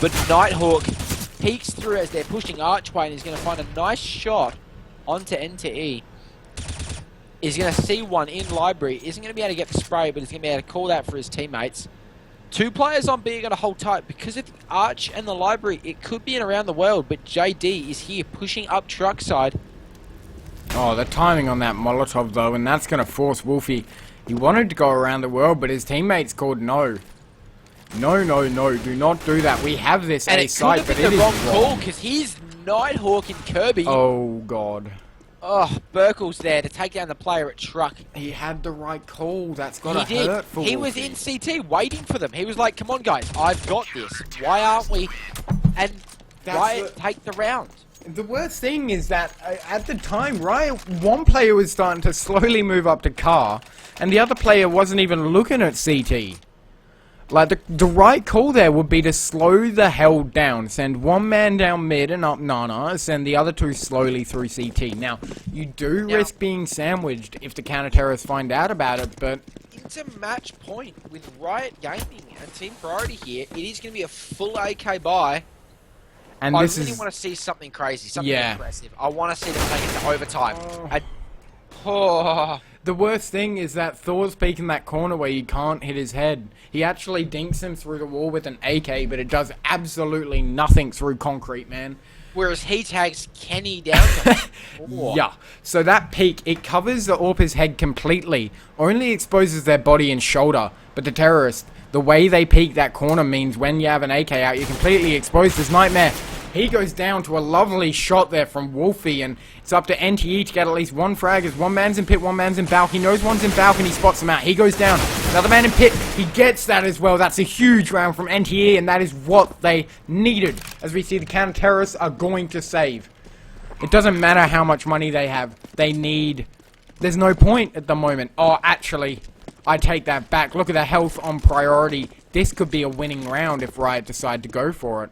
But Nighthawk peeks through as they're pushing Archway and is going to find a nice shot onto NTE. Is going to see one in Library. Isn't going to be able to get the spray, but he's going to be able to call that for his teammates. 2 players on B are going to hold tight. Because of the Arch and the Library, it could be an around the world. But JD is here pushing up truck side. Oh, the timing on that Molotov, though, and that's going to force Wolfie. He wanted to go around the world, but his teammates called no. No, no, no, do not do that. We have this and A site, but it is wrong call, because he's Nighthawk and Kirby. Oh, God. Oh, Burkle's there to take down the player at truck. He had the right call. That's got to hurt for He was in CT waiting for them. He was like, come on, guys, I've got this. Why aren't we? And Riot take the round. The worst thing is that at the time, Riot, one player was starting to slowly move up to car, and the other player wasn't even looking at CT. Like, the right call there would be to slow the hell down. Send 1 man down mid and up Nana, send the other 2 slowly through CT. Now, you do risk being sandwiched if the counter-terrorists find out about it, but... It's a match point with Riot Gaming and Team Priority here. It is going to be a full AK buy. And I this really is... want to see something crazy, something impressive. I want to see them take it to overtime. The worst thing is that Thor's peeking that corner where you can't hit his head. He actually dinks him through the wall with an AK, but it does absolutely nothing through concrete, man. Whereas he tags Kenny down. Yeah. So that peek, it covers the AWP's head completely. Only exposes their body and shoulder. But the terrorist, the way they peek that corner means when you have an AK out, you're completely exposed as Nightmare. He goes down to a lovely shot there from Wolfie, and it's up to NTE to get at least 1 frag as 1 man's in pit, 1 man's in balcony. He knows 1's in balcony, he spots him out. He goes down. Another man in pit. He gets that as well. That's a huge round from NTE, and that is what they needed. As we see, the counter-terrorists are going to save. It doesn't matter how much money they have. They need... There's no point at the moment. Oh, actually, I take that back. Look at the health on Priority. This could be a winning round if Riot decide to go for it.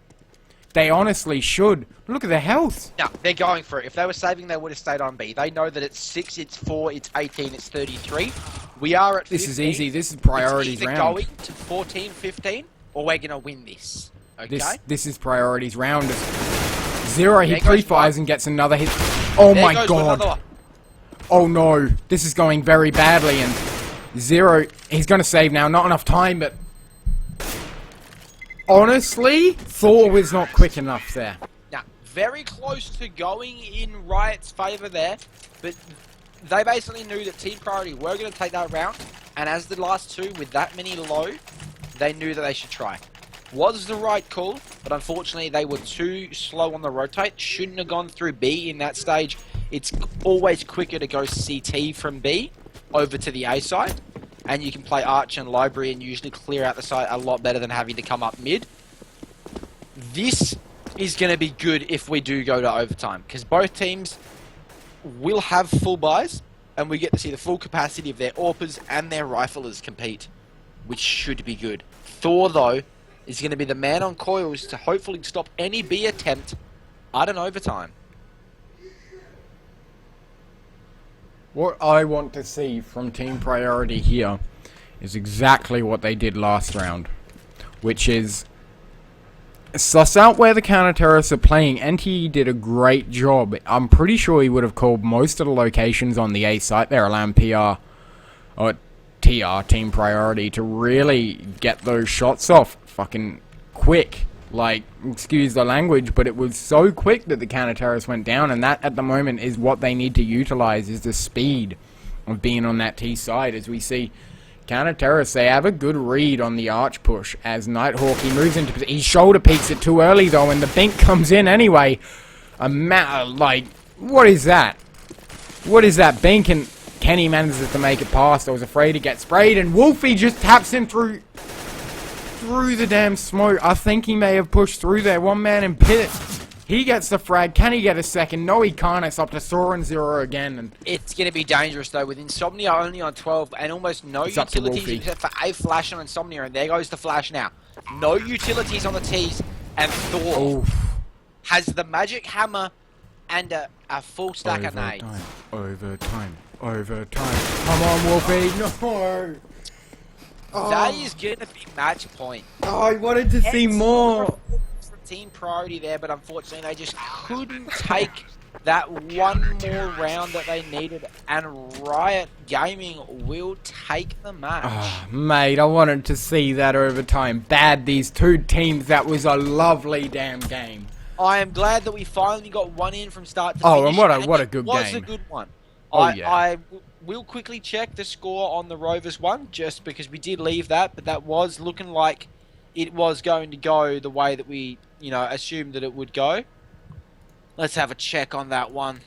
They honestly should. Look at the health. No, they're going for it. If they were saving, they would have stayed on B. They know that it's 6, it's 4, it's 18, it's 33. We are at 15. This is easy. This is Priority's round. It's either going to 14, 15, or we're going to win this. Okay? This is Priority's round. Zero, he pre-fires and gets another hit. Oh my god. Oh no. This is going very badly, and Zero, he's going to save now. Not enough time, but... Honestly, Thor was not quick enough there. Now, very close to going in Riot's favour there, but they basically knew that Team Priority were going to take that round, and as the last 2 with that many low, they knew that they should try. Was the right call, but unfortunately they were too slow on the rotate. Shouldn't have gone through B in that stage. It's always quicker to go CT from B over to the A side. and you can play Arch and Library and usually clear out the site a lot better than having to come up mid. This is going to be good if we do go to overtime, because both teams will have full buys, and we get to see the full capacity of their AWPers and their riflers compete, which should be good. Thor, though, is going to be the man on coils to hopefully stop any B attempt at an overtime. What I want to see from Team Priority here is exactly what they did last round, which is suss out where the counter-terrorists are playing. NTE did a great job. I'm pretty sure he would have called most of the locations on the A site there, allowing PR, or TR, Team Priority, to really get those shots off fucking quick. Like, excuse the language, but it was so quick that the counter-terrorists went down, and that, at the moment, is what they need to utilize, is the speed of being on that T side. As we see counter-terrorists, they have a good read on the arch push as Nighthawk, he moves into... He shoulder peeks it too early, though, and the bink comes in anyway. Like, what is that? What is that bink? And Kenny manages to make it past. I was afraid to get sprayed, and Wolfie just taps him through the damn smoke. I think he may have pushed through there. One man in pit. He gets the frag. Can he get a second? No, he can't. It's up to Sora and Zero again. And it's going to be dangerous, though, with Insomnia only on 12 and almost no utilities except for a flash on Insomnia, and there goes the flash now. No utilities on the T's, and Thor has the magic hammer and a full stack of nades. Overtime. Come on, Wolfie. No. That is going to be match point. Oh, I wanted to see more. From Team Priority there, but unfortunately they just couldn't take that one more round that they needed, and Riot Gaming will take the match. Oh, mate, I wanted to see that overtime. Bad, these two teams. That was a lovely damn game. I am glad that we finally got one in from start to finish. Oh, and what a good game. It was a good one. Oh, yeah. We'll quickly check the score on the Rovers one, just because we did leave that, but that was looking like it was going to go the way that we, assumed that it would go. Let's have a check on that one.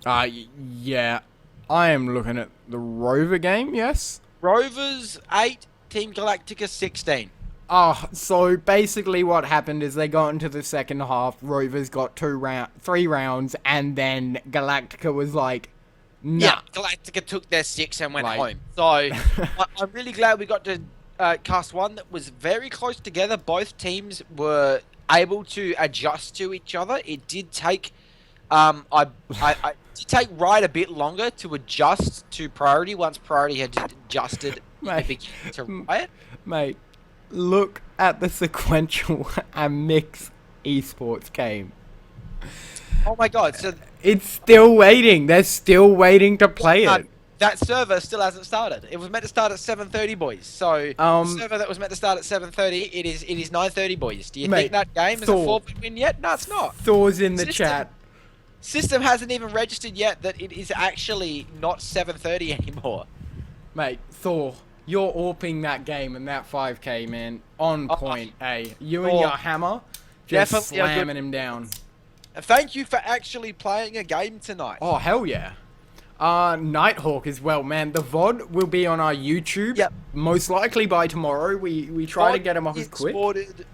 Yeah. I am looking at the Rover game, yes? Rovers 8, Team Galactica 16. So basically what happened is they got into the second half, Rovers got 3 rounds, and then Galactica was like, nah. Yeah, Galactica took their 6 and went home. So, I'm really glad we got to cast one that was very close together. Both teams were able to adjust to each other. It did take, I did take Riot a bit longer to adjust to Priority once Priority had adjusted to Riot. Mate, look at the sequential and mixed esports game. Oh my god, so... It's still waiting. They're still waiting to play it. That server still hasn't started. It was meant to start at 7:30, boys. So, the server that was meant to start at 7:30, it is 9:30, boys. Do you think that game is a 4-point win yet? No, it's not. Thor's in the chat. System hasn't even registered yet that it is actually not 7:30 anymore. Mate, Thor, you're AWPing that game and that 5k, man. On point, You and your hammer, just slamming him down. Thank you for actually playing a game tonight. Oh, hell yeah. Nighthawk as well, man. The VOD will be on our YouTube. Yep. Most likely by tomorrow. We try to get them off as quick. Exported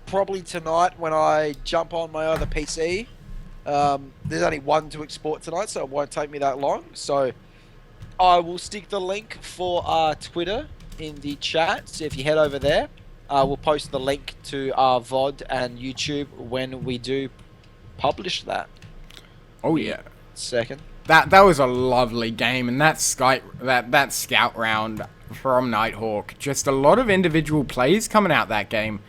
probably tonight when I jump on my other PC. There's only one to export tonight, so it won't take me that long. So I will stick the link for our Twitter in the chat. So if you head over there, we'll post the link to our VOD and YouTube when we do publish that. Oh yeah. Second. That was a lovely game, and that scout round from Nighthawk, just a lot of individual plays coming out that game.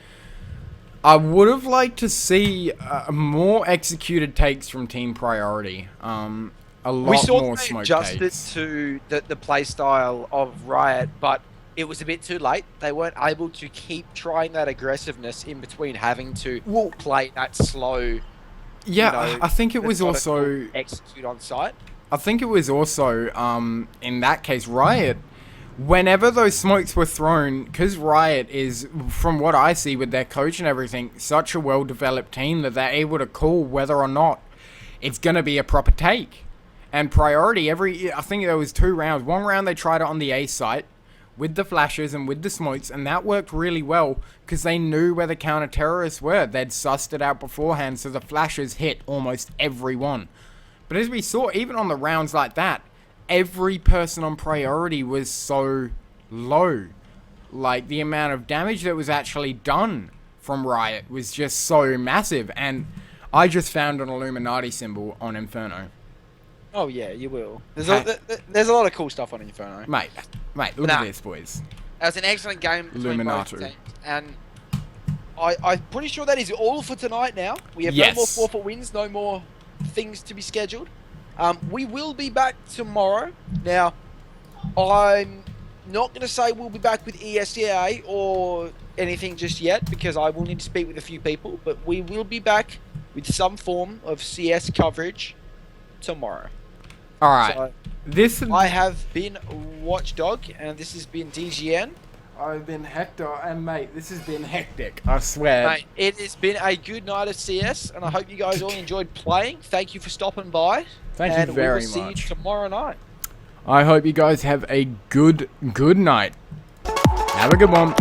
I would have liked to see more executed takes from Team Priority. A lot more smoke takes. We adjusted to the play style of Riot, but it was a bit too late. They weren't able to keep trying that aggressiveness in between having to play that slow. Yeah, I think it was also execute on site. I think it was also in that case Riot. Whenever those smokes were thrown, because Riot is, from what I see with their coach and everything, such a well-developed team that they're able to call whether or not it's going to be a proper take. And Priority, I think there was 2 rounds. One round they tried it on the A site, with the flashes and with the smokes, and that worked really well because they knew where the counter-terrorists were. They'd sussed it out beforehand, so the flashes hit almost every one. But as we saw, even on the rounds like that, every person on priority was so low. Like, the amount of damage that was actually done from Riot was just so massive, and I just found an Illuminati symbol on Inferno. Oh yeah, you will. There's a lot of cool stuff on Inferno. Mate, look at this, boys. That was an excellent game between both Illuminati. teams, and I'm pretty sure that is all for tonight now. We have Yes. no more forfeit wins, no more things to be scheduled. We will be back tomorrow. Now, I'm not going to say we'll be back with ESEA or anything just yet, because I will need to speak with a few people, but we will be back with some form of CS coverage tomorrow. Alright, So, I have been Watchdog, and this has been DGN. I've been Hector, and mate, this has been hectic, I swear. Mate, it has been a good night of CS, and I hope you guys all enjoyed playing. Thank you for stopping by. Thank you very And we will much. see you tomorrow night. I hope you guys have a good night. Have a good one.